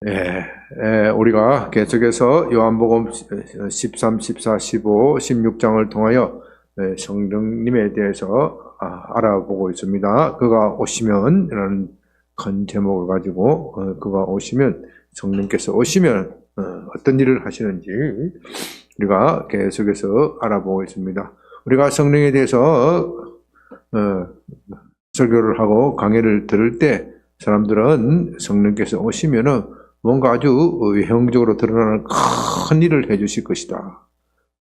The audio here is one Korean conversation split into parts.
우리가 계속해서 요한복음 13, 14, 15, 16장을 통하여 성령님에 대해서 알아보고 있습니다. 그가 오시면 이라는 큰 제목을 가지고 그가 오시면, 성령께서 오시면 어떤 일을 하시는지 우리가 계속해서 알아보고 있습니다. 우리가 성령에 대해서 설교를 하고 강의를 들을 때 사람들은 성령께서 오시면은 뭔가 아주 외형적으로 드러나는 큰 일을 해주실 것이다.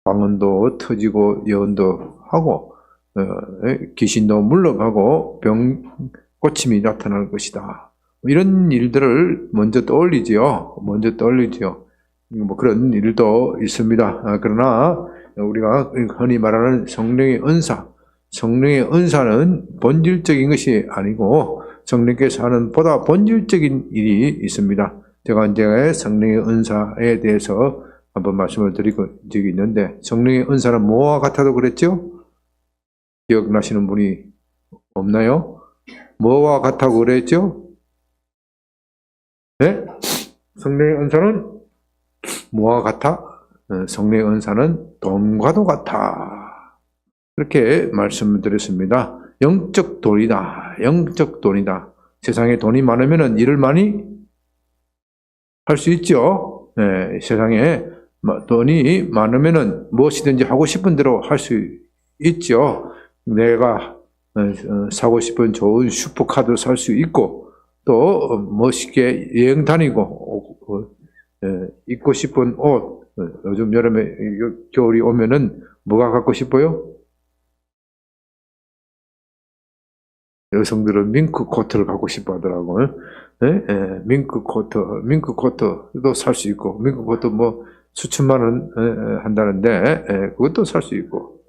방언도 터지고 예언도 하고 귀신도 물러가고 병 고침이 나타날 것이다. 이런 일들을 먼저 떠올리지요. 뭐 그런 일도 있습니다. 그러나 우리가 흔히 말하는 성령의 은사, 성령의 은사는 본질적인 것이 아니고 성령께서 하는 보다 본질적인 일이 있습니다. 제가 이제 성령의 은사에 대해서 한번 말씀을 드린 적이 있는데, 성령의 은사는 뭐와 같아도 그랬죠? 기억나시는 분이 없나요? 뭐와 같다고 그랬죠? 네? 성령의 은사는 뭐와 같아? 성령의 은사는 돈과도 같아. 이렇게 말씀드렸습니다. 영적 돈이다. 영적 돈이다. 세상에 돈이 많으면 일을 많이 할 수 있죠. 네, 세상에 돈이 많으면 무엇이든지 하고 싶은 대로 할 수 있죠. 내가 사고 싶은 좋은 슈퍼카도 살 수 있고, 또 멋있게 여행 다니고, 입고 싶은 옷, 요즘 여름에 겨울이 오면은 뭐가 갖고 싶어요? 여성들은 밍크 코트를 갖고 싶어 하더라고요. 밍크 코트도 살 수 있고, 밍크 코트 뭐 수천만 원 한다는데, 그것도 살 수 있고.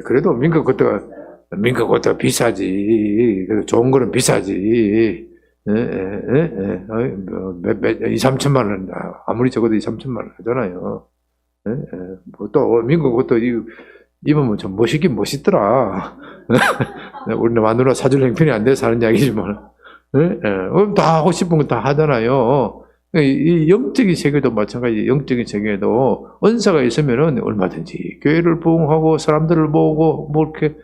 그래도 밍크 코트가 비싸지. 그래도 좋은 거는 비싸지. 2, 3천만 원, 아무리 적어도 2, 3천만 원 하잖아요. 또 민국 것도 입으면 좀 멋있긴 멋있더라. 우리 마누라 사줄 형편이 안 돼서 하는 이야기지만, 다 하고 싶은 거 다 하잖아요. 이 영적인 세계도 마찬가지. 영적인 세계도 은사가 있으면은 얼마든지 교회를 부흥하고 사람들을 모으고 뭐 이렇게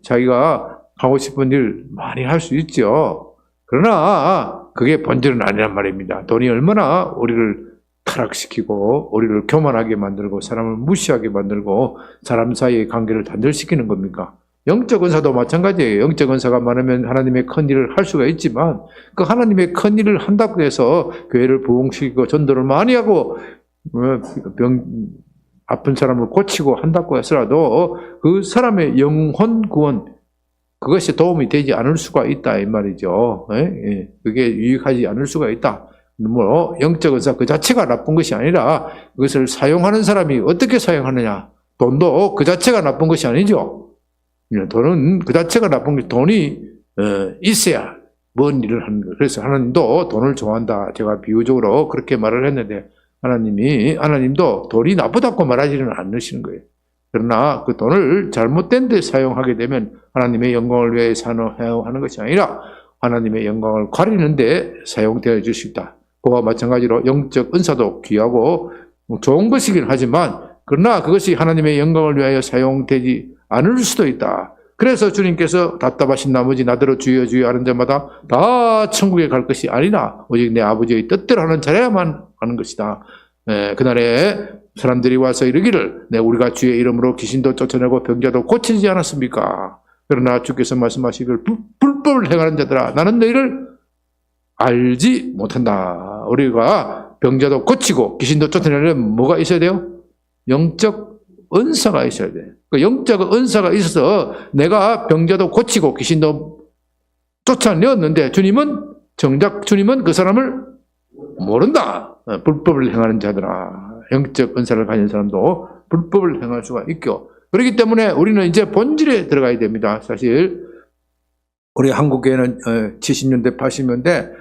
자기가 하고 싶은 일 많이 할 수 있죠. 그러나 그게 본질은 아니란 말입니다. 돈이 얼마나 우리를 타락시키고 우리를 교만하게 만들고 사람을 무시하게 만들고 사람 사이의 관계를 단절시키는 겁니까? 영적 은사도 마찬가지예요. 영적 은사가 많으면 하나님의 큰 일을 할 수가 있지만, 그 하나님의 큰 일을 한다고 해서 교회를 부흥시키고 전도를 많이 하고 아픈 사람을 고치고 한다고 해서라도 그 사람의 영혼 구원, 그것이 도움이 되지 않을 수가 있다 이 말이죠. 그게 유익하지 않을 수가 있다. 뭐 영적 은사 그 자체가 나쁜 것이 아니라 그것을 사용하는 사람이 어떻게 사용하느냐. 돈도 그 자체가 나쁜 것이 아니죠. 돈은 그 자체가 나쁜 것이, 돈이 있어야 뭔 일을 하는 거예요. 그래서 하나님도 돈을 좋아한다. 제가 비유적으로 그렇게 말을 했는데, 하나님도 돈이 나쁘다고 말하지는 않으시는 거예요. 그러나 그 돈을 잘못된 데 사용하게 되면 하나님의 영광을 위해 사용하는 것이 아니라 하나님의 영광을 가리는 데 사용되어 줄 수 있다. 그와 마찬가지로 영적 은사도 귀하고 좋은 것이긴 하지만, 그러나 그것이 하나님의 영광을 위하여 사용되지 않을 수도 있다. 그래서 주님께서 답답하신 나머지 나더러 주여 주여 하는 자마다 다 천국에 갈 것이 아니라 오직 내 아버지의 뜻대로 하는 자라야만 하는 것이다. 그날에 사람들이 와서 이르기를, 우리가 주의 이름으로 귀신도 쫓아내고 병자도 고치지 않았습니까? 그러나 주께서 말씀하시기를, 불법을 행하는 자들아, 나는 너희를 알지 못한다. 우리가 병자도 고치고 귀신도 쫓아내려면 뭐가 있어야 돼요? 영적 은사가 있어야 돼요. 그 영적 은사가 있어서 내가 병자도 고치고 귀신도 쫓아내었는데 주님은 그 사람을 모른다. 불법을 행하는 자들아, 영적 은사를 가진 사람도 불법을 행할 수가 있고, 그렇기 때문에 우리는 이제 본질에 들어가야 됩니다. 사실 우리 한국에는 70년대, 80년대,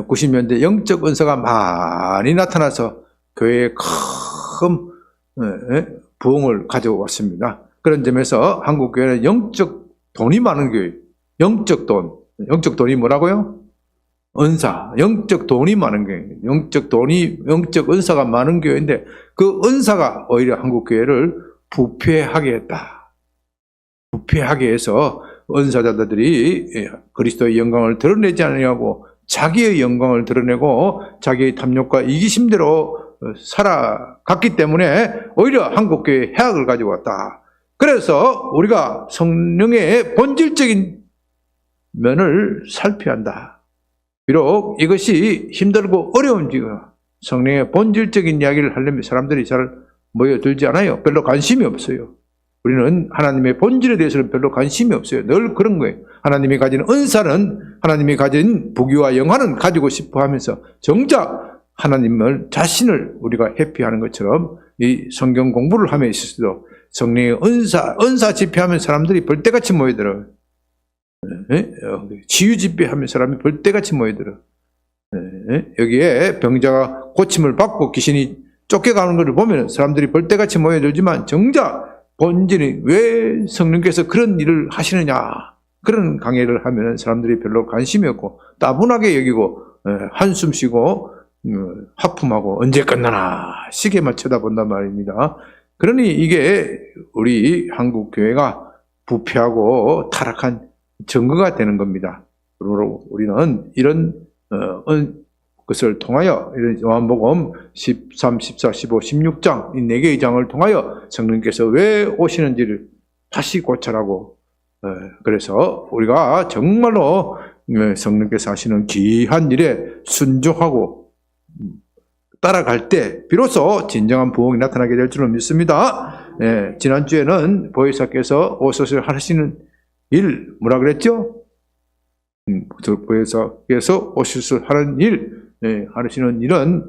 90년대 영적 은사가 많이 나타나서 교회에 큰 부흥을 가져왔습니다. 그런 점에서 한국 교회는 영적 돈이 많은 교회, 영적 돈. 영적 돈이 뭐라고요? 은사. 영적 돈이 많은 교회. 영적 은사가 많은 교회인데 그 은사가 오히려 한국교회를 부패하게 했다. 부패하게 해서 은사자들이 그리스도의 영광을 드러내지 않으려고 자기의 영광을 드러내고 자기의 탐욕과 이기심대로 살아갔기 때문에 오히려 한국교회에 해악을 가지고 왔다. 그래서 우리가 성령의 본질적인 면을 살펴야 한다. 비록 이것이 힘들고 어려운지가 성령의 본질적인 이야기를 하려면 사람들이 잘 모여들지 않아요. 별로 관심이 없어요. 우리는 하나님의 본질에 대해서는 별로 관심이 없어요. 늘 그런 거예요. 하나님이 가진 은사는, 하나님이 가진 부귀와 영화는 가지고 싶어 하면서 정작 하나님을, 자신을 우리가 회피하는 것처럼 이 성경 공부를 함에 있어서도 성령의 은사 집회하면 사람들이 벌떼같이 모여들어요. 치유 집회하면 사람이 벌떼같이 모여들어. 여기에 병자가 고침을 받고 귀신이 쫓겨가는 것을 보면 사람들이 벌떼같이 모여들지만 정작 본질이 왜 성령께서 그런 일을 하시느냐, 그런 강의를 하면 사람들이 별로 관심이 없고 따분하게 여기고 한숨 쉬고 하품하고 언제 끝나나 시계만 쳐다본단 말입니다. 그러니 이게 우리 한국 교회가 부패하고 타락한 증거가 되는 겁니다. 그러므로 우리는 이런 것을 통하여 이런 요한복음 13, 14, 15, 16장 이 4개의 장을 통하여 성령께서 왜 오시는지를 다시 고찰하고, 그래서 우리가 정말로 성령께서 하시는 귀한 일에 순종하고 따라갈 때 비로소 진정한 부흥이 나타나게 될 줄을 믿습니다. 지난주에는 보혜사께서 오셔서 하시는 일 뭐라 그랬죠? 보혜사께서 오셔서 하는 일, 하시는 일은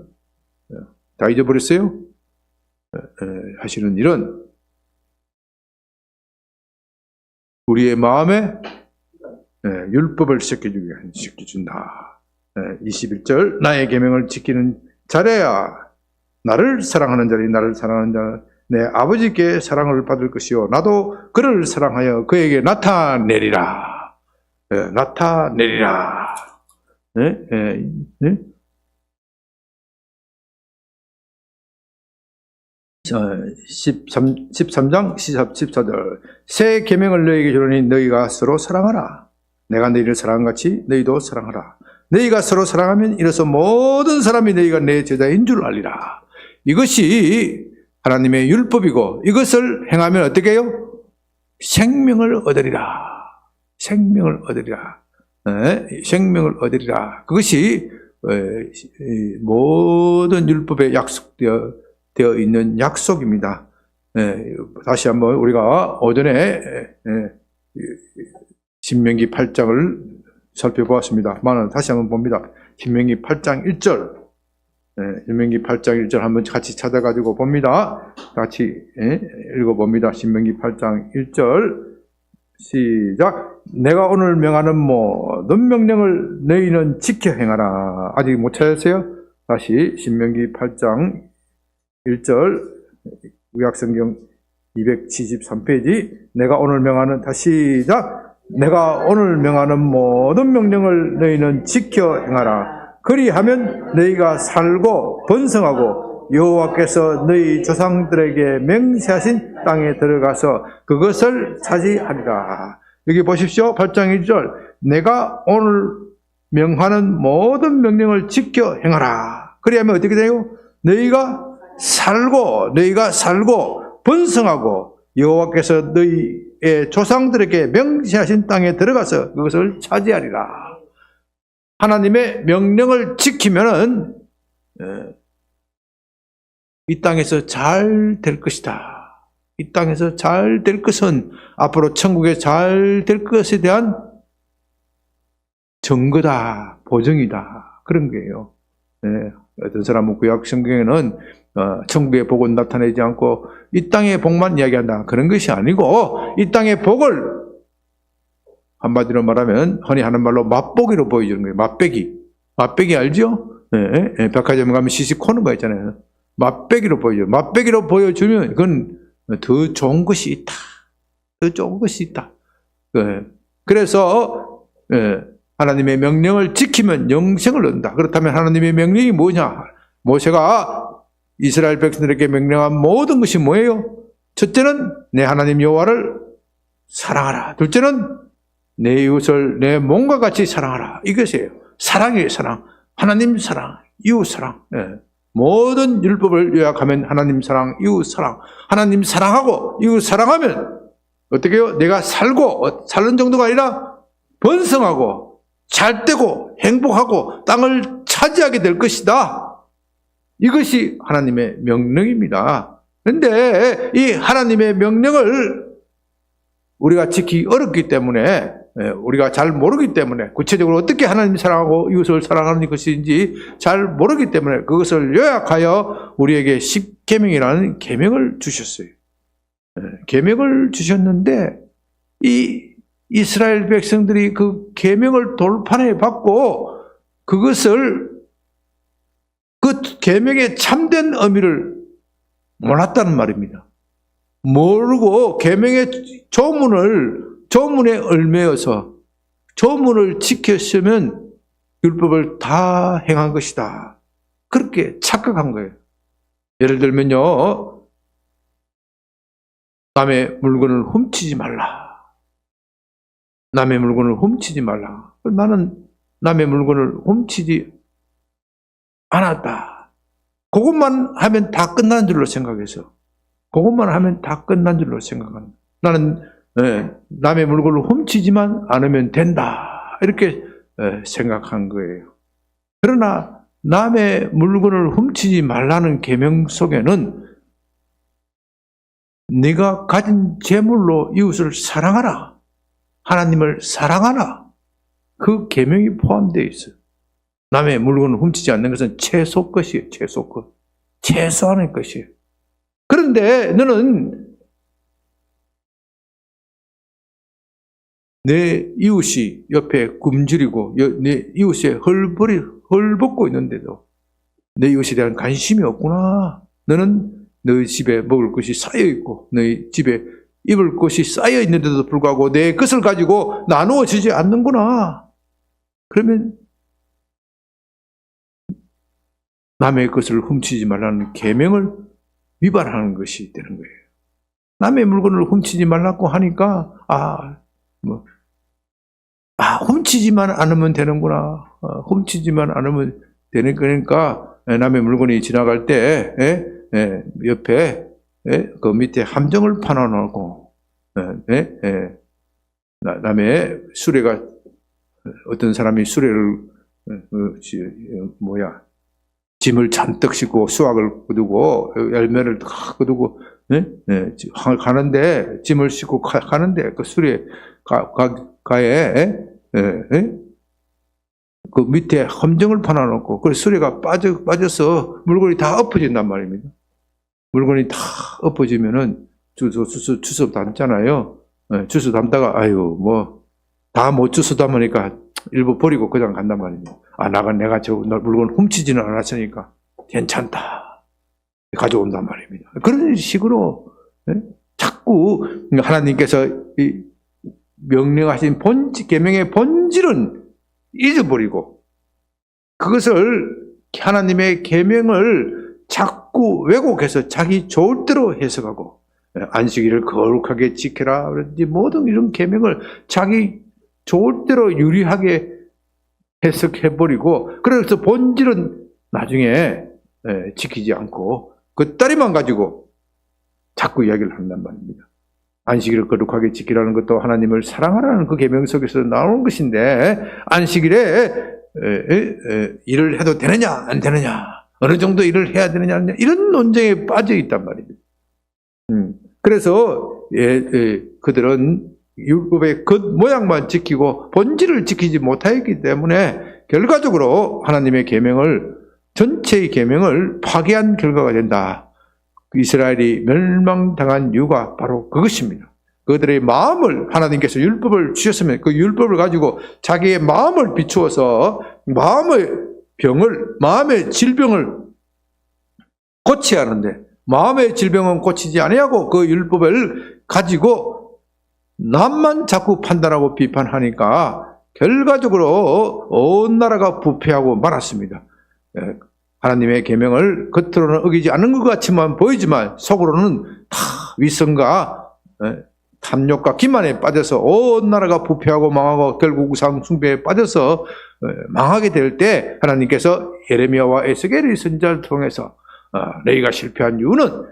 다 잊어버렸어요? 하시는 일은 우리의 마음에 율법을 지켜준다. 21절 나의 계명을 지키는 자래야 나를 사랑하는 자리 나를 사랑하는 자 내 아버지께 사랑을 받을 것이요 나도 그를 사랑하여 그에게 나타내리라. 나타내리라. 13장 14절 새 계명을 너희에게 주노니 너희가 서로 사랑하라. 내가 너희를 사랑한 같이 너희도 사랑하라. 너희가 서로 사랑하면 이로써 모든 사람이 너희가 내 제자인 줄 알리라. 이것이 하나님의 율법이고 이것을 행하면 어떻게 해요? 생명을 얻으리라. 생명을 얻으리라. 생명을 얻으리라. 그것이 모든 율법에 약속되어 있는 약속입니다. 다시 한번 우리가 오전에 신명기 8장을 살펴보았습니다. 다시 한번 봅니다. 신명기 8장 1절. 신명기 8장 1절 한번 같이 찾아가지고 봅니다. 같이 읽어봅니다. 신명기 8장 1절 시작. 내가 오늘 명하는 모든 명령을 너희는 지켜 행하라. 아직 못 찾았어요? 다시 신명기 8장 1절 구약성경 273페이지 내가 오늘 명하는 다시 시작. 내가 오늘 명하는 모든 명령을 너희는 지켜 행하라. 그리하면 너희가 살고 번성하고 여호와께서 너희 조상들에게 맹세하신 땅에 들어가서 그것을 차지하리라. 여기 보십시오. 8장 1절 내가 오늘 명하는 모든 명령을 지켜 행하라. 그리하면 어떻게 돼요? 너희가 살고 번성하고 여호와께서 너희의 조상들에게 맹세하신 땅에 들어가서 그것을 차지하리라. 하나님의 명령을 지키면은 이 땅에서 잘 될 것이다. 이 땅에서 잘 될 것은 앞으로 천국에 잘 될 것에 대한 증거다, 보증이다. 그런 거예요. 어떤 사람은 구약 성경에는 천국의 복은 나타내지 않고 이 땅의 복만 이야기한다. 그런 것이 아니고 이 땅의 복을 한마디로 말하면 흔히 하는 말로 맛보기로 보여주는 거예요. 맛배기 알죠? 백화점에 가면 시식 코너가 있잖아요. 맛배기로 보여줘요. 맛배기로 보여주면 그건 더 좋은 것이 있다. 더 좋은 것이 있다. 그래서 하나님의 명령을 지키면 영생을 얻는다. 그렇다면 하나님의 명령이 뭐냐? 모세가 이스라엘 백성들에게 명령한 모든 것이 뭐예요? 첫째는 내 하나님 여호와를 사랑하라. 둘째는 내 이웃을 내 몸과 같이 사랑하라. 이것이에요. 사랑이에요. 사랑. 하나님 사랑, 이웃 사랑. 모든 율법을 요약하면 하나님 사랑, 이웃 사랑. 하나님 사랑하고 이웃 사랑하면 어떻게 해요? 내가 살고 사는 정도가 아니라 번성하고 잘되고 행복하고 땅을 차지하게 될 것이다. 이것이 하나님의 명령입니다. 그런데 이 하나님의 명령을 우리가 지키기 어렵기 때문에, 우리가 잘 모르기 때문에, 구체적으로 어떻게 하나님 사랑하고 이웃을 사랑하는 것인지 잘 모르기 때문에 그것을 요약하여 우리에게 십계명이라는 계명을 주셨어요. 계명을 주셨는데 이 이스라엘 백성들이 그 계명을 돌판에 받고 그것을 그 계명의 참된 의미를 몰랐다는 말입니다. 모르고 계명의 조문에 얽매여서 조문을 지켰으면 율법을 다 행한 것이다. 그렇게 착각한 거예요. 예를 들면요, 남의 물건을 훔치지 말라. 남의 물건을 훔치지 말라. 나는 남의 물건을 훔치지 않았다. 그것만 하면 다 끝난 줄로 생각해서, 그것만 하면 다 끝난 줄로 생각합니다. 나는 남의 물건을 훔치지만 않으면 된다. 이렇게 생각한 거예요. 그러나 남의 물건을 훔치지 말라는 계명 속에는 네가 가진 재물로 이웃을 사랑하라. 하나님을 사랑하라. 그 계명이 포함되어 있어요. 남의 물건을 훔치지 않는 것은 최소 것이에요. 최소 것. 최소한의 것이에요. 그런데 너는 내 이웃이 옆에 굶주리고 내 이웃에 헐벗고 있는데도 내 이웃에 대한 관심이 없구나. 너는 너희 집에 먹을 것이 쌓여 있고 너희 집에 입을 것이 쌓여 있는데도 불구하고 내 것을 가지고 나누어 주지 않는구나. 그러면 남의 것을 훔치지 말라는 계명을 위반하는 것이 되는 거예요. 남의 물건을 훔치지 말라고 하니까 훔치지만 않으면 되는구나. 훔치지만 않으면 되는 거니까 남의 물건이 지나갈 때 옆에 그 밑에 함정을 파놔놓고 남의 수레가 어떤 사람이 수레를 짐을 잔뜩 싣고 수확을 거두고 열매를 다 거두고 가는데 짐을 싣고 가는데 그 수레 가에 그 밑에 함정을 파놔놓고 그 수레가 빠져서 물건이 다 엎어진단 말입니다. 물건이 다 엎어지면은 주워 담잖아요. 주워 담다가 다 못 주워 담으니까 일부 버리고 그냥 간단 말입니다. 내가 저 물건 훔치지는 않았으니까 괜찮다. 가져온단 말입니다. 그런 식으로 자꾸 하나님께서 명령하신 계명의 본질은 잊어버리고 그것을 하나님의 계명을 자꾸 왜곡해서 자기 좋을 대로 해석하고 안식일을 거룩하게 지켜라 그런지 모든 이런 계명을 자기 좋을 대로 유리하게 해석해버리고 그래서 본질은 나중에 지키지 않고 그 다리만 가지고 자꾸 이야기를 한단 말입니다. 안식일을 거룩하게 지키라는 것도 하나님을 사랑하라는 그 계명 속에서 나오는 것인데 안식일에 일을 해도 되느냐 안 되느냐 어느 정도 일을 해야 되느냐 안 되느냐 이런 논쟁에 빠져 있단 말입니다. 그래서 그들은 율법의 겉모양만 지키고 본질을 지키지 못하였기 때문에 결과적으로 하나님의 계명을 전체의 계명을 파괴한 결과가 된다. 이스라엘이 멸망당한 이유가 바로 그것입니다. 그들의 마음을 하나님께서 율법을 주셨으면 그 율법을 가지고 자기의 마음을 비추어서 마음의 질병을 고쳐야 하는데 마음의 질병은 고치지 아니하고 그 율법을 가지고 남만 자꾸 판단하고 비판하니까 결과적으로 온 나라가 부패하고 말았습니다. 하나님의 계명을 겉으로는 어기지 않는 것 같지만 보이지만 속으로는 다 위선과 탐욕과 기만에 빠져서 온 나라가 부패하고 망하고 결국 우상 숭배에 빠져서 망하게 될 때 하나님께서 예레미야와 에스겔의 선지자를 통해서 너희가 실패한 이유는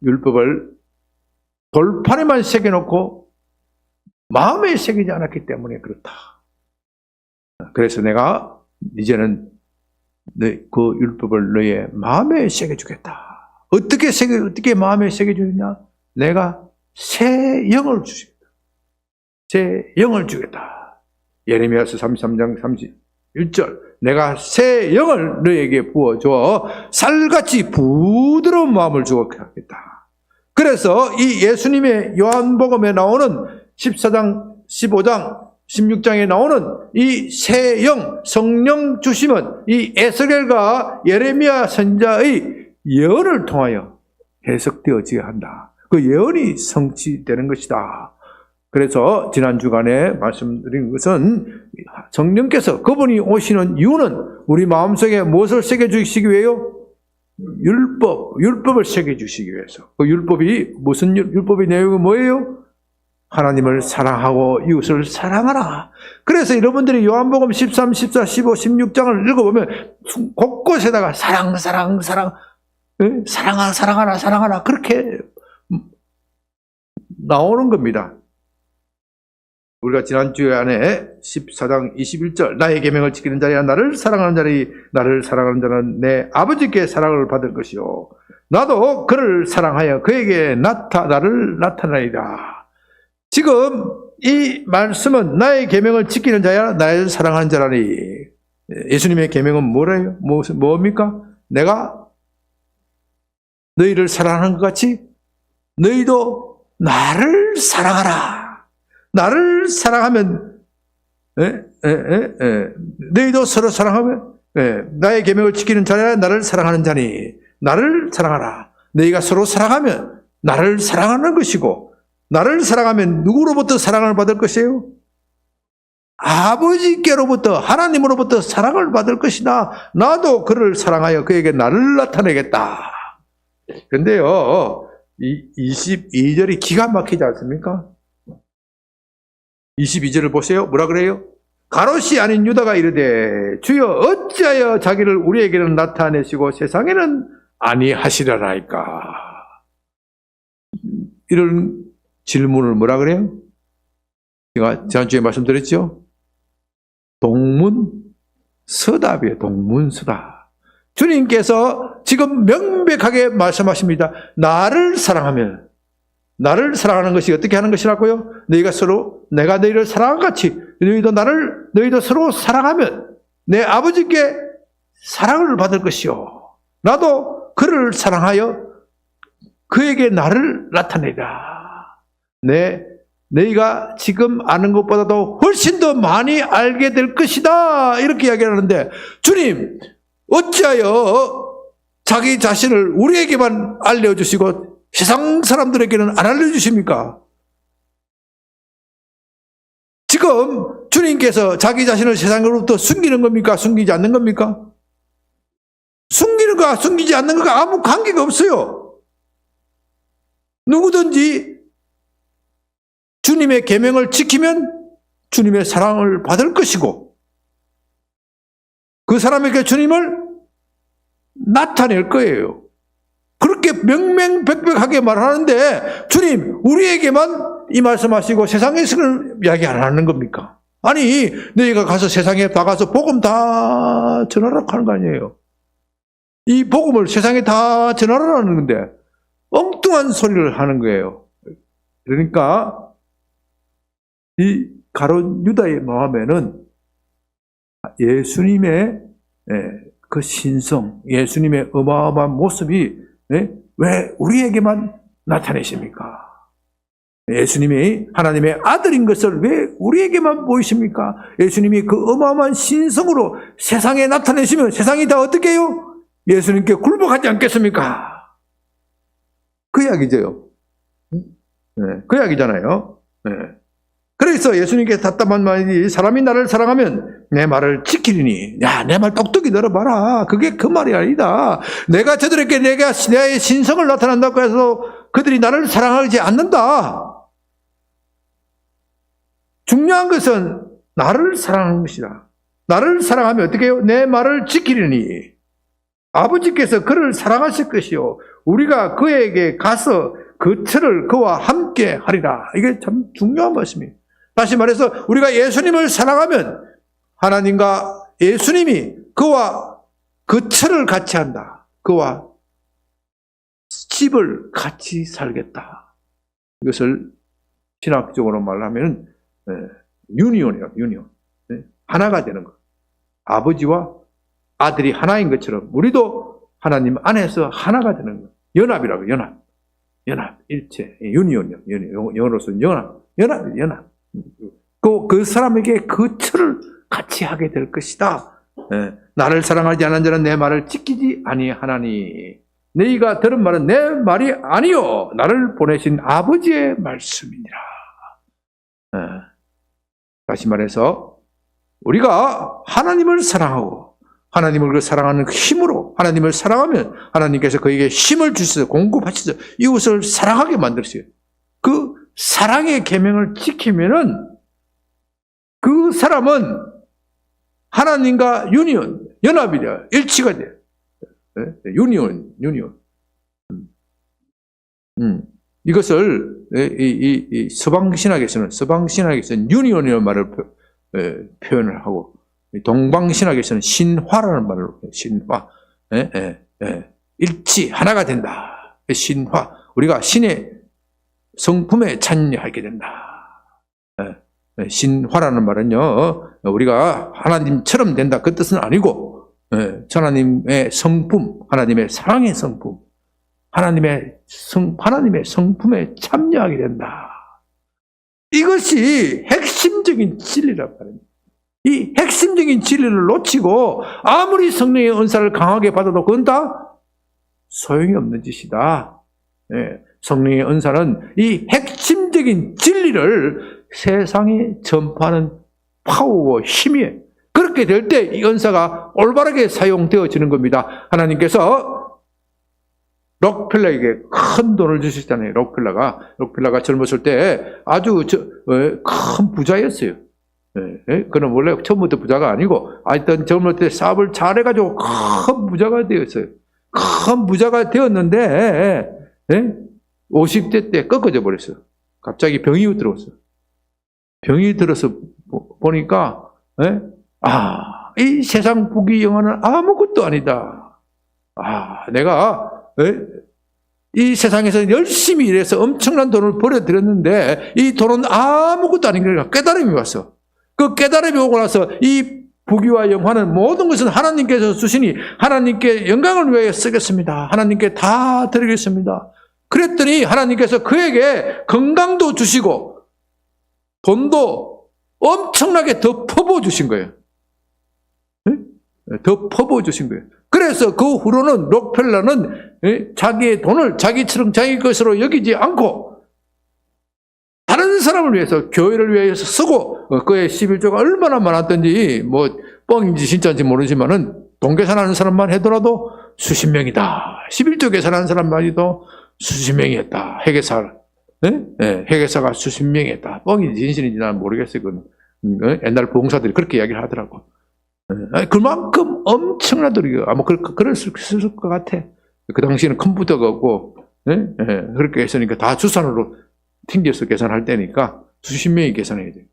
율법을 돌판에만 새겨놓고 마음에 새기지 않았기 때문에 그렇다. 그래서 내가 이제는 그 율법을 너희의 마음에 새겨주겠다. 어떻게 마음에 새겨주느냐? 내가 새 영을 주시겠다. 새 영을 주겠다. 예레미야서 33장 31절. 내가 새 영을 너희에게 부어줘 쌀같이 부드러운 마음을 주게 하겠다. 그래서 이 예수님의 요한복음에 나오는 14장, 15장, 16장에 나오는 이 새 영, 성령 주심은 이 에스겔과 예레미야 선지자의 예언을 통하여 해석되어져야 한다. 그 예언이 성취되는 것이다. 그래서 지난 주간에 말씀드린 것은 성령께서 그분이 오시는 이유는 우리 마음속에 무엇을 새겨주시기 위해요? 율법을 새겨주시기 위해서. 그 율법이 무슨 율법의 내용이 뭐예요? 하나님을 사랑하고 이웃을 사랑하라. 그래서 여러분들이 요한복음 13, 14, 15, 16장을 읽어보면 곳곳에다가 사랑하라 그렇게 나오는 겁니다. 우리가 지난주에 안에 14장 21절 나의 계명을 지키는 자야 나를 사랑하는 자리 나를 사랑하는 자는 내 아버지께 사랑을 받을 것이요 나도 그를 사랑하여 그에게 나를 나타내리라. 지금 이 말씀은 나의 계명을 지키는 자야 나를 사랑하는 자라니. 예수님의 계명은 뭐래요? 뭡니까? 내가 너희를 사랑하는 것 같이 너희도 나를 사랑하라. 나를 사랑하면 너희도 서로 사랑하면 나의 계명을 지키는 자야 나를 사랑하는 자니 나를 사랑하라. 너희가 서로 사랑하면 나를 사랑하는 것이고 나를 사랑하면 누구로부터 사랑을 받을 것이에요? 아버지께로부터 하나님으로부터 사랑을 받을 것이다. 나도 그를 사랑하여 그에게 나를 나타내겠다. 그런데요 22절이 기가 막히지 않습니까? 22절을 보세요. 뭐라 그래요? 가롯이 아닌 유다가 이르되 주여 어찌하여 자기를 우리에게는 나타내시고 세상에는 아니하시려나이까. 이런 질문을 뭐라 그래요? 제가 지난주에 말씀드렸죠? 동문서답이에요. 동문서답. 주님께서 지금 명백하게 말씀하십니다. 나를 사랑하면 나를 사랑하는 것이 어떻게 하는 것이라고요? 너희가 서로 내가 너희를 사랑한 같이 너희도 서로 사랑하면 내 아버지께 사랑을 받을 것이요 나도 그를 사랑하여 그에게 나를 나타내라. 너희가 지금 아는 것보다도 훨씬 더 많이 알게 될 것이다. 이렇게 이야기하는데 주님 어찌하여 자기 자신을 우리에게만 알려주시고 세상 사람들에게는 안 알려주십니까? 지금 주님께서 자기 자신을 세상으로부터 숨기는 겁니까? 숨기지 않는 겁니까? 숨기는 거와 숨기지 않는 거가 아무 관계가 없어요. 누구든지 주님의 계명을 지키면 주님의 사랑을 받을 것이고 그 사람에게 주님을 나타낼 거예요. 그렇게 명명백백하게 말하는데 주님 우리에게만 이 말씀하시고 세상에서는 이야기 안 하는 겁니까? 아니 너희가 가서 세상에 나가서 복음 다 전하라고 하는 거 아니에요. 이 복음을 세상에 다 전하라는 건데 엉뚱한 소리를 하는 거예요. 그러니까 이 가룟 유다의 마음에는 예수님의 그 신성, 예수님의 어마어마한 모습이 왜 우리에게만 나타내십니까? 예수님이 하나님의 아들인 것을 왜 우리에게만 보이십니까? 예수님이 그 어마어마한 신성으로 세상에 나타내시면 세상이 다 어떻게 해요? 예수님께 굴복하지 않겠습니까? 그 이야기죠. 그 이야기잖아요. 예. 그래서 예수님께서 답답한 말이 사람이 나를 사랑하면 내 말을 지키리니. 야, 내 말 똑똑히 들어봐라. 그게 그 말이 아니다. 내가 저들에게 내가 내 신성을 나타난다고 해서 그들이 나를 사랑하지 않는다. 중요한 것은 나를 사랑하는 것이다. 나를 사랑하면 어떻게 해요? 내 말을 지키리니. 아버지께서 그를 사랑하실 것이요. 우리가 그에게 가서 그 철을 그와 함께 하리라. 이게 참 중요한 말씀이에요. 다시 말해서 우리가 예수님을 사랑하면 하나님과 예수님이 그와 그 철을 같이 한다. 그와 집을 같이 살겠다. 이것을 신학적으로 말하면 유니온이라고, 유니온. 하나가 되는 것. 아버지와 아들이 하나인 것처럼 우리도 하나님 안에서 하나가 되는 것. 연합이라고, 연합. 연합, 일체, 유니온이요. 영어로서는 연합. 그 사람에게 그 철을 같이 하게 될 것이다. 나를 사랑하지 않은 자는 내 말을 지키지 아니하나니. 너희가 들은 말은 내 말이 아니요 나를 보내신 아버지의 말씀이니라. 다시 말해서 우리가 하나님을 사랑하고 하나님을 그 사랑하는 힘으로 하나님을 사랑하면 하나님께서 그에게 힘을 주셔서 공급하셔서 이웃을 사랑하게 만들었어요. 그 사랑의 계명을 지키면은 그 사람은 하나님과 유니온, 연합이라 일치가 돼요. 유니온. 이것을 이 서방신학에서는 유니온이라는 말을 표현을 하고 동방신학에서는 신화라는 말을 신화, 일치 하나가 된다. 신화, 우리가 신의 성품에 참여하게 된다. 신화라는 말은요, 우리가 하나님처럼 된다 그 뜻은 아니고 하나님의 성품, 하나님의 사랑의 성품, 하나님의 성품에 참여하게 된다. 이것이 핵심적인 진리란 말입니다. 이 핵심적인 진리를 놓치고 아무리 성령의 은사를 강하게 받아도 그건 다 소용이 없는 짓이다. 성령의 은사는 이 핵심적인 진리를 세상에 전파하는 파워와 힘이에요. 그렇게 될 때 이 은사가 올바르게 사용되어지는 겁니다. 하나님께서 록펠러에게 큰 돈을 주셨잖아요. 록펠러가 젊었을 때 아주 큰 부자였어요. 그는 원래 처음부터 부자가 아니고 하여튼 젊을 때 사업을 잘해가지고 큰 부자가 되었어요. 큰 부자가 되었는데 50대 때 꺾어져 버렸어요. 갑자기 병이 들어왔어요. 병이 들어서 보니까 이 세상 부귀영화는 아무것도 아니다. 내가 이 세상에서 열심히 일해서 엄청난 돈을 벌어들였는데 이 돈은 아무것도 아닌 거니까 깨달음이 왔어. 그 깨달음이 오고 나서 이 부귀와 영화는 모든 것은 하나님께서 주시니 하나님께 영광을 위하여 쓰겠습니다. 하나님께 다 드리겠습니다. 그랬더니 하나님께서 그에게 건강도 주시고 돈도 엄청나게 더 퍼부어 주신 거예요. 더 퍼부어 주신 거예요. 그래서 그 후로는 록펠러는 자기의 돈을 자기처럼 자기 것으로 여기지 않고 다른 사람을 위해서, 교회를 위해서 쓰고, 그의 11조가 얼마나 많았던지, 뻥인지 진짜인지 모르지만은, 돈 계산하는 사람만 해더라도 수십 명이다. 11조 계산하는 사람만 해도 수십 명이었다. 회계사가 수십 명이었다. 뻥인지 진실인지 난 모르겠어요. 그건. 옛날 봉사들이 그렇게 이야기를 하더라고. 그만큼 엄청나더라고요. 아마 그랬을 것 같아. 그 당시에는 컴퓨터가 없고, 그렇게 했으니까 다 주산으로 튕겨서 계산할 때니까 수십 명이 계산해야 돼요.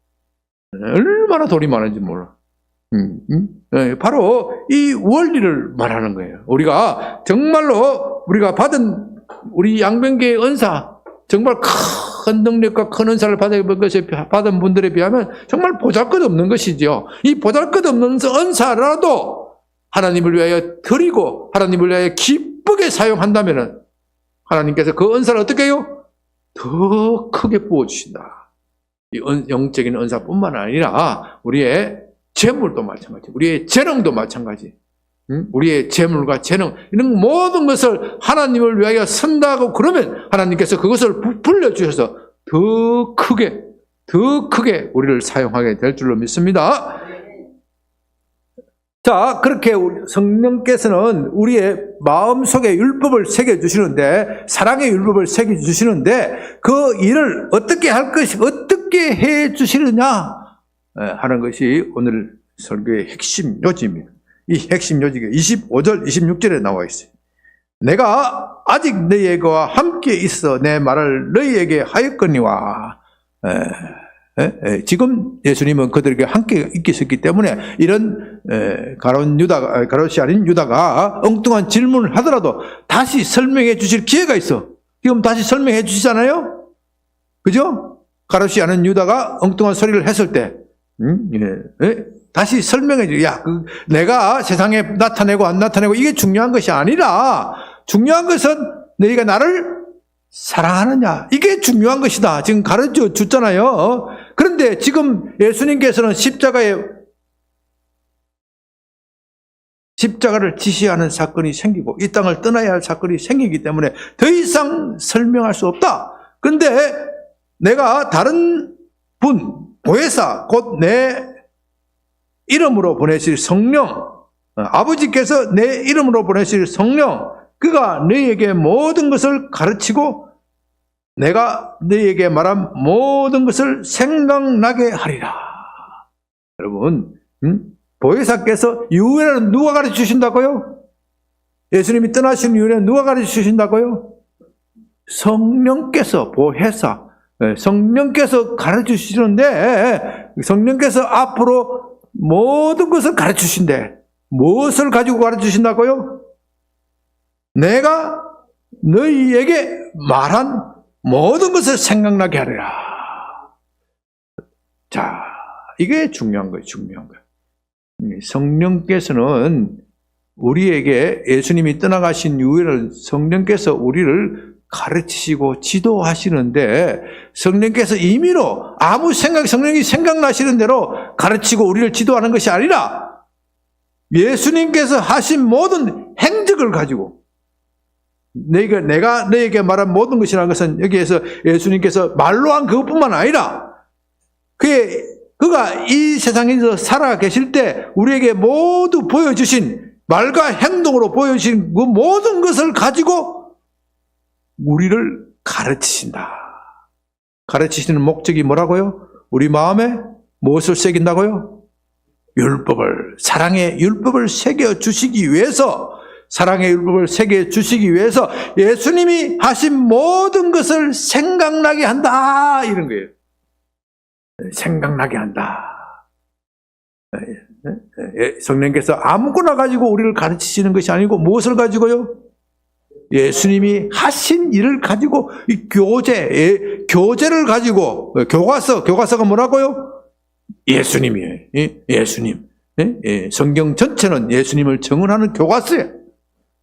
얼마나 돈이 많은지 몰라. 바로 이 원리를 말하는 거예요. 우리가 정말로 우리가 받은 우리 양병계의 은사, 정말 큰 능력과 큰 은사를 받은 분들에 비하면 정말 보잘것없는 것이죠. 이 보잘것없는 은사라도 하나님을 위하여 드리고 하나님을 위하여 기쁘게 사용한다면 하나님께서 그 은사를 어떻게 해요? 더 크게 부어주신다. 이 영적인 은사뿐만 아니라 우리의 재물도 마찬가지, 우리의 재능도 마찬가지, 우리의 재물과 재능 이런 모든 것을 하나님을 위하여 쓴다고 그러면 하나님께서 그것을 불려주셔서 더 크게 더 크게 우리를 사용하게 될 줄로 믿습니다. 자, 그렇게 성령께서는 우리의 마음속에 율법을 새겨주시는데, 사랑의 율법을 새겨주시는데, 그 일을 어떻게 할 것이, 어떻게 해 주시느냐 하는 것이 오늘 설교의 핵심 요지입니다. 이 핵심 요지가 25절, 26절에 나와 있어요. 내가 아직 너희와 함께 있어 내 말을 너희에게 하였거니와. 지금 예수님은 그들에게 함께 있기 때문에 이런 가롯이 아닌 유다가 엉뚱한 질문을 하더라도 다시 설명해 주실 기회가 있어. 지금 다시 설명해 주시잖아요. 그죠? 가롯이 아닌 유다가 엉뚱한 소리를 했을 때 다시 설명해 줘. 야, 내가 세상에 나타내고 안 나타내고 이게 중요한 것이 아니라 중요한 것은 너희가 나를 사랑하느냐. 이게 중요한 것이다. 지금 가르쳐 줬잖아요. 그런데 지금 예수님께서는 십자가를 지시하는 사건이 생기고 이 땅을 떠나야 할 사건이 생기기 때문에 더 이상 설명할 수 없다. 그런데 내가 다른 분, 보혜사, 곧 내 이름으로 보내실 성령, 아버지께서 내 이름으로 보내실 성령, 그가 너희에게 모든 것을 가르치고 내가 너희에게 말한 모든 것을 생각나게 하리라. 여러분, 보혜사께서 이후에는 누가 가르쳐 주신다고요? 예수님이 떠나신 이후에는 누가 가르쳐 주신다고요? 성령께서, 보혜사, 성령께서 가르쳐 주시는데 성령께서 앞으로 모든 것을 가르쳐 주신대. 무엇을 가지고 가르쳐 주신다고요? 내가 너희에게 말한 모든 것을 생각나게 하리라. 자, 이게 중요한 거예요. 중요한 거예요. 성령께서는 우리에게 예수님이 떠나가신 이후에는 성령께서 우리를 가르치시고 지도하시는데 성령께서 임의로 아무 성령이 생각나시는 대로 가르치고 우리를 지도하는 것이 아니라 예수님께서 하신 모든 행적을 가지고 내가 너에게 말한 모든 것이라는 것은 여기에서 예수님께서 말로 한 그것뿐만 아니라 그가 이 세상에서 살아 계실 때 우리에게 모두 보여주신 말과 행동으로 보여주신 그 모든 것을 가지고 우리를 가르치신다. 가르치시는 목적이 뭐라고요? 우리 마음에 무엇을 새긴다고요? 율법을, 사랑의 율법을 새겨주시기 위해서, 사랑의 율법을 새겨주시기 위해서 예수님이 하신 모든 것을 생각나게 한다. 이런 거예요. 생각나게 한다. 성령께서 아무거나 가지고 우리를 가르치시는 것이 아니고 무엇을 가지고요? 예수님이 하신 일을 가지고 이 교제를 가지고 교과서가 뭐라고요? 예수님이에요. 예수님. 성경 전체는 예수님을 증언하는 교과서예요.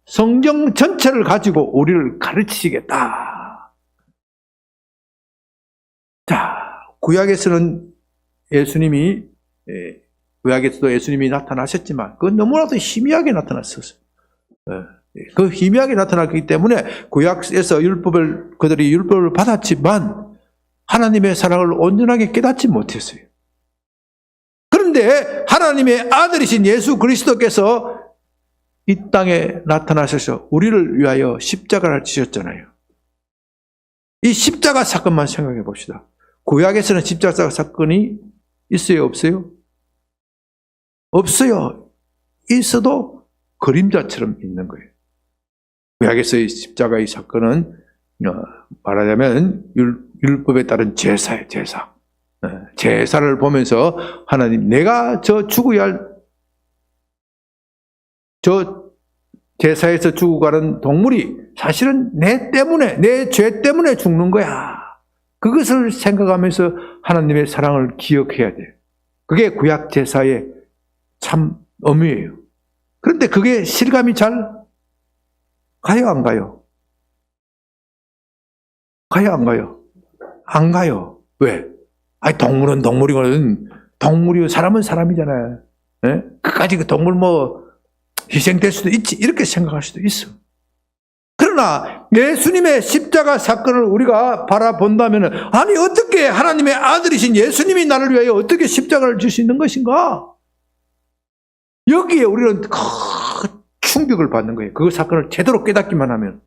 성경 전체를 가지고 우리를 가르치시겠다. 자, 구약에서는 구약에서도 예수님이 나타나셨지만 그건 너무나도 희미하게 나타났었어요. 그 희미하게 나타났기 때문에 구약에서 그들이 율법을 받았지만 하나님의 사랑을 온전하게 깨닫지 못했어요. 그런데 하나님의 아들이신 예수 그리스도께서 이 땅에 나타나셔서 우리를 위하여 십자가를 지셨잖아요. 이 십자가 사건만 생각해 봅시다. 구약에서는 십자가 사건이 있어요? 없어요? 없어요. 있어도 그림자처럼 있는 거예요. 구약에서의 십자가의 사건은 말하자면 율법에 따른 제사예요. 제사. 제사를 보면서 하나님, 내가 저 제사에서 죽어가는 동물이 사실은 내 죄 때문에 죽는 거야. 그것을 생각하면서 하나님의 사랑을 기억해야 돼요. 그게 구약 제사의 참 의미예요. 그런데 그게 실감이 잘 가요, 안 가요? 가요, 안 가요? 안 가요. 왜? 동물은 동물이고 사람은 사람이잖아요. 끝까지 그 동물 희생될 수도 있지. 이렇게 생각할 수도 있어. 그러나 예수님의 십자가 사건을 우리가 바라본다면, 아니 어떻게 하나님의 아들이신 예수님이 나를 위하여 어떻게 십자가를 질 수 있는 것인가? 여기에 우리는 큰 충격을 받는 거예요. 그 사건을 제대로 깨닫기만 하면.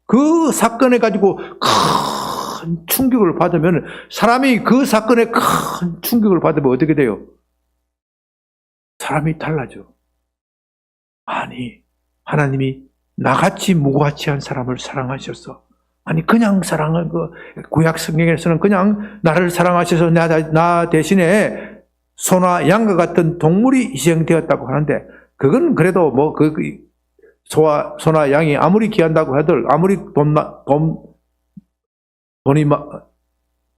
그 사건에 가지고 큰 충격을 받으면, 사람이 그 사건에 큰 충격을 받으면 어떻게 돼요? 사람이 달라져. 아니, 하나님이 나같이 무가치한 사람을 사랑하셔서, 아니 그냥 사랑한 그 구약 성경에서는 그냥 나를 사랑하셔서 나 대신에 소나 양과 같은 동물이 희생되었다고 하는데, 그건 그래도 뭐 소나 양이 아무리 귀한다고 하들, 아무리 돈이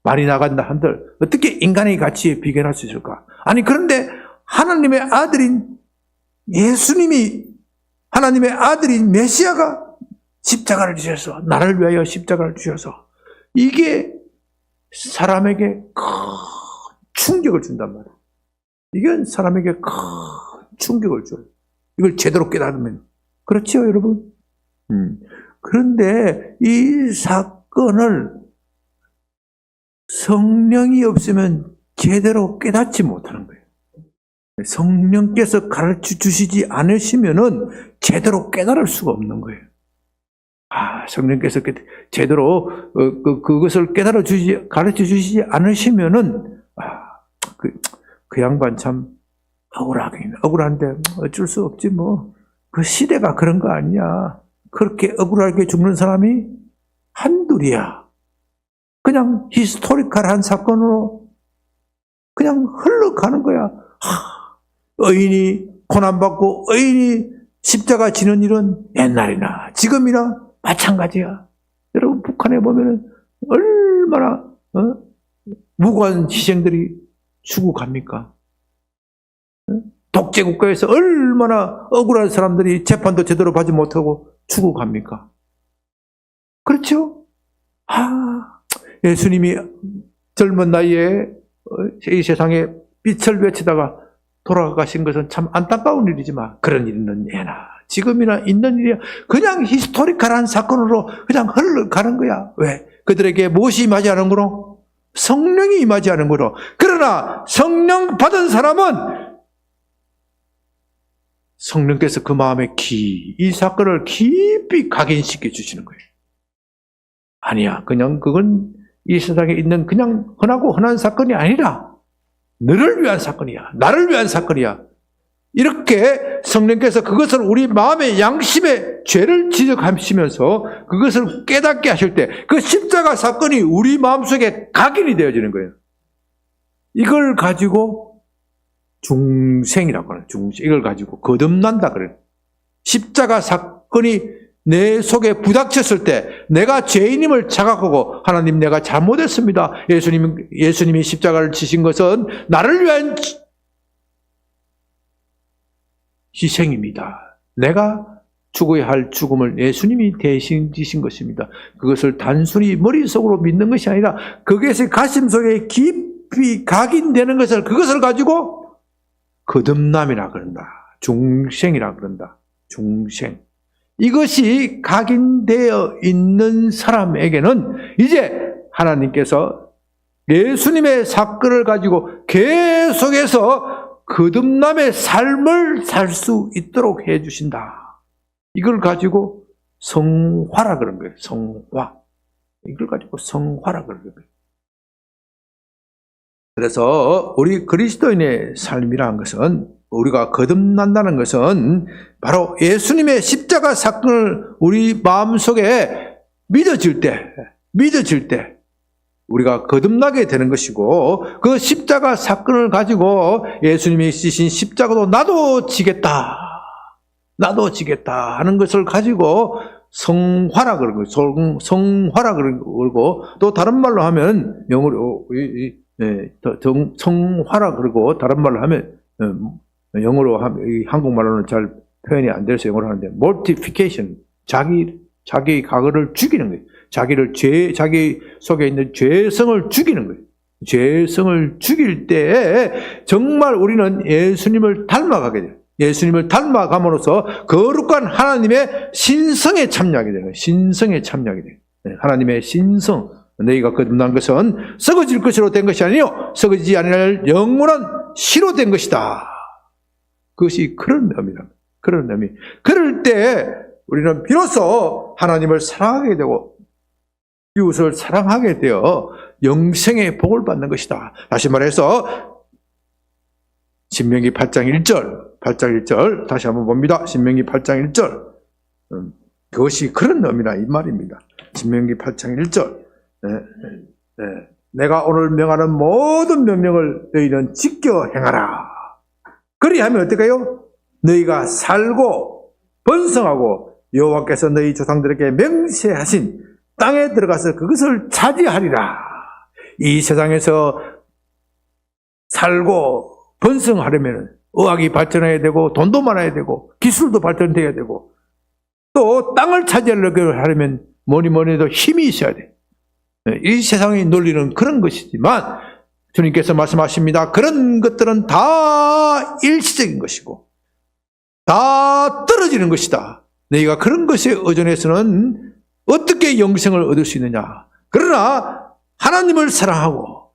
많이 나간다 한들 어떻게 인간의 가치에 비견할 수 있을까? 아니 그런데 하나님의 아들인 예수님이, 하나님의 아들인 메시아가 십자가를 지셔서, 나를 위하여 십자가를 주셔서, 이게 사람에게 큰 충격을 준단 말이에요. 이건 사람에게 큰 충격을 줘요. 이걸 제대로 깨달으면. 그렇죠, 여러분? 그런데 이 사건을 성령이 없으면 제대로 깨닫지 못하는 거예요. 성령께서 가르쳐 주시지 않으시면은 제대로 깨달을 수가 없는 거예요. 성령께서 제대로 그것을 가르쳐 주시지 않으시면은 그 양반 참 억울한데 어쩔 수 없지 뭐. 그 시대가 그런 거 아니야. 그렇게 억울하게 죽는 사람이 한둘이야. 그냥 히스토리컬한 사건으로 그냥 흘러가는 거야. 의인이 고난받고 의인이 십자가 지는 일은 옛날이나 지금이나 마찬가지야. 여러분 북한에 보면은 얼마나 무고한 희생들이 죽어갑니까? 독재국가에서 얼마나 억울한 사람들이 재판도 제대로 받지 못하고 죽어갑니까? 그렇죠? 예수님이 젊은 나이에 이 세상에 빛을 비치다가 돌아가신 것은 참 안타까운 일이지만, 그런 일은 예나 지금이나 있는 일이야. 그냥 히스토리컬한 사건으로 그냥 흘러가는 거야. 왜? 그들에게 무엇이 임하지 않은 거로? 성령이 임하지 않은 거로. 그러나 성령 받은 사람은 성령께서 그 마음에 이 사건을 깊이 각인시켜 주시는 거예요. 아니야, 그냥 그건 이 세상에 있는 그냥 흔한 사건이 아니라 너를 위한 사건이야. 나를 위한 사건이야. 이렇게 성령께서 그것을 우리 마음의 양심의 죄를 지적하시면서 그것을 깨닫게 하실 때 그 십자가 사건이 우리 마음속에 각인이 되어지는 거예요. 이걸 가지고 중생이라고 하는, 이걸 가지고 거듭난다 그래요. 십자가 사건이 내 속에 부닥쳤을 때 내가 죄인임을 자각하고, 하나님 내가 잘못했습니다. 예수님이 십자가를 지신 것은 나를 위한 희생입니다. 내가 죽어야 할 죽음을 예수님이 대신 지신 것입니다. 그것을 단순히 머릿속으로 믿는 것이 아니라 그것이 가슴속에 깊이 각인되는 것을, 그것을 가지고 거듭남이라 그런다. 중생이라 그런다. 중생. 이것이 각인되어 있는 사람에게는 이제 하나님께서 예수님의 사건을 가지고 계속해서 거듭남의 삶을 살 수 있도록 해주신다. 이걸 가지고 성화라 그런 거예요. 성화. 이걸 가지고 성화라 그런 거예요. 그래서 우리 그리스도인의 삶이라는 것은, 우리가 거듭난다는 것은 바로 예수님의 십자가 사건을 우리 마음속에 믿어질 때 우리가 거듭나게 되는 것이고, 그 십자가 사건을 가지고 예수님이 지신 십자가도 나도 지겠다 하는 것을 가지고 성화라 그러고, 성화라 그러고, 또 다른 말로 하면 영어로 성화라 그러고, 다른 말로 하면 영어로 한국말로는 잘 표현이 안 돼서 영어로 하는데, mortification, 자기 과거를 죽이는 거예요. 자기 속에 있는 죄성을 죽이는 거예요. 죄성을 죽일 때 정말 우리는 예수님을 닮아가게 돼요. 예수님을 닮아감으로써 거룩한 하나님의 신성에 참여하게 되는 거예요. 신성에 참여하게 돼요. 하나님의 신성. 너희가 거듭난 것은 썩어질 것으로 된 것이 아니요 썩어지지 아니할 영원한 씨로 된 것이다. 그것이 그런 의미입니다. 그런 의미. 그럴 때 우리는 비로소 하나님을 사랑하게 되고 이웃을 사랑하게 되어 영생의 복을 받는 것이다. 다시 말해서 신명기 8장 1절 다시 한번 봅니다. 신명기 8장 1절 그것이 그런 의미라 이 말입니다. 신명기 8장 1절 내가 오늘 명하는 모든 명령을 너희는 지켜 행하라. 그리하면 어떨까요? 너희가 살고 번성하고 여호와께서 너희 조상들에게 맹세하신 땅에 들어가서 그것을 차지하리라. 이 세상에서 살고 번성하려면 의학이 발전해야 되고 돈도 많아야 되고 기술도 발전돼야 되고 또 땅을 차지하려면 뭐니 해도 힘이 있어야 돼. 이 세상의 논리는 그런 것이지만 주님께서 말씀하십니다. 그런 것들은 다 일시적인 것이고 다 떨어지는 것이다. 너희가 그런 것에 의존해서는 어떻게 영생을 얻을 수 있느냐. 그러나 하나님을 사랑하고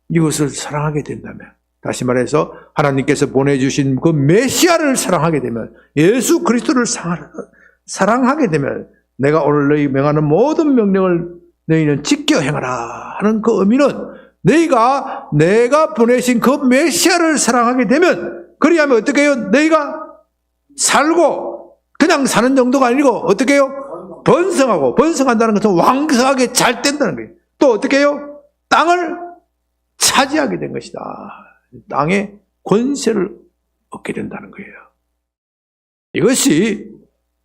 이것을 사랑하게 된다면 다시 말해서 하나님께서 보내주신 그 메시아를 사랑하게 되면 예수 그리스도를 사랑하게 되면 내가 오늘 너희 명하는 모든 명령을 너희는 지켜 행하라 하는 그 의미는 너희가 내가 보내신 그 메시아를 사랑하게 되면 그리하면 어떻게 해요? 너희가 살고 그냥 사는 정도가 아니고 어떻게 해요? 번성하고 번성한다는 것은 왕성하게 잘 된다는 거예요. 또 어떻게 해요? 땅을 차지하게 된 것이다. 땅의 권세를 얻게 된다는 거예요. 이것이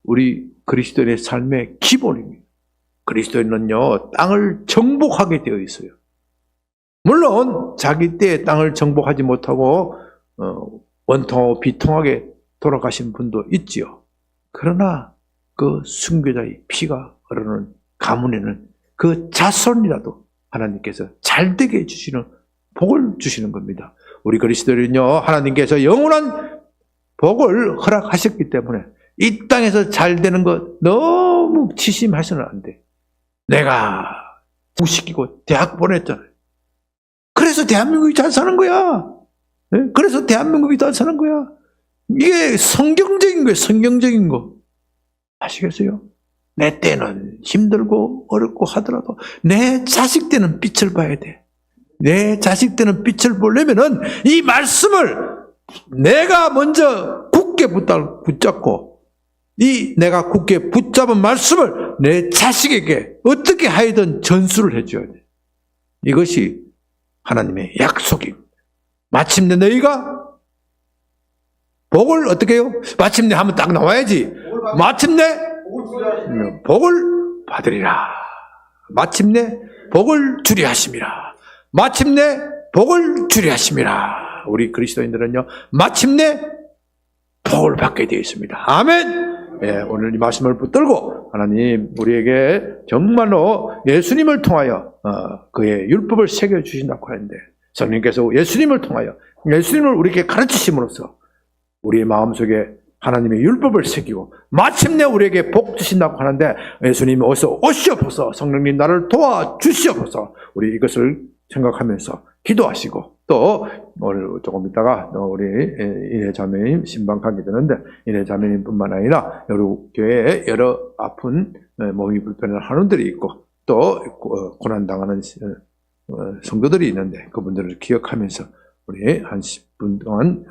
우리 그리스도인의 삶의 기본입니다. 그리스도인은요, 땅을 정복하게 되어 있어요. 물론 자기 때에 땅을 정복하지 못하고 원통하고 비통하게 돌아가신 분도 있지요. 그러나 그 순교자의 피가 흐르는 가문에는 그 자손이라도 하나님께서 잘되게 해주시는 복을 주시는 겁니다. 우리 그리스도인은요, 하나님께서 영원한 복을 허락하셨기 때문에 이 땅에서 잘되는 것 너무 치심해서는 안 돼. 내가 공시키고 대학 보냈잖아요. 그래서 대한민국이 잘 사는 거야. 그래서 대한민국이 잘 사는 거야. 이게 성경적인 거예요. 성경적인 거. 아시겠어요? 내 때는 힘들고 어렵고 하더라도 내 자식 때는 빛을 봐야 돼. 내 자식 때는 빛을 보려면은 이 말씀을 내가 먼저 굳게 붙잡고 내가 굳게 붙잡은 말씀을 내 자식에게 어떻게 하여든 전수를 해줘야 돼. 이것이 하나님의 약속입니다. 마침내 너희가 복을 어떻게 해요? 마침내 하면 딱 나와야지. 마침내 복을 받으리라. 마침내 복을 주리 하심이라. 마침내 복을 주리 하심이라. 우리 그리스도인들은요, 마침내 복을 받게 되어 있습니다. 아멘. 예, 오늘 이 말씀을 붙들고 하나님 우리에게 정말로 예수님을 통하여 그의 율법을 새겨주신다고 하는데 성령께서 예수님을 통하여 예수님을 우리에게 가르치심으로써 우리의 마음속에 하나님의 율법을 새기고 마침내 우리에게 복 주신다고 하는데 예수님 어서 오시옵소서. 성령님 나를 도와주시옵소서. 우리 이것을 생각하면서 기도하시고 또 오늘 조금 있다가 우리 인혜 자매님 신방하게 되는데 인혜 자매님뿐만 아니라 여러 교회에 여러 아픈 몸이 불편한 한원들이 있고 또 고난당하는 성도들이 있는데 그분들을 기억하면서 우리 한 10분 동안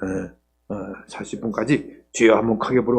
40분까지 주여 한번 크게 부르고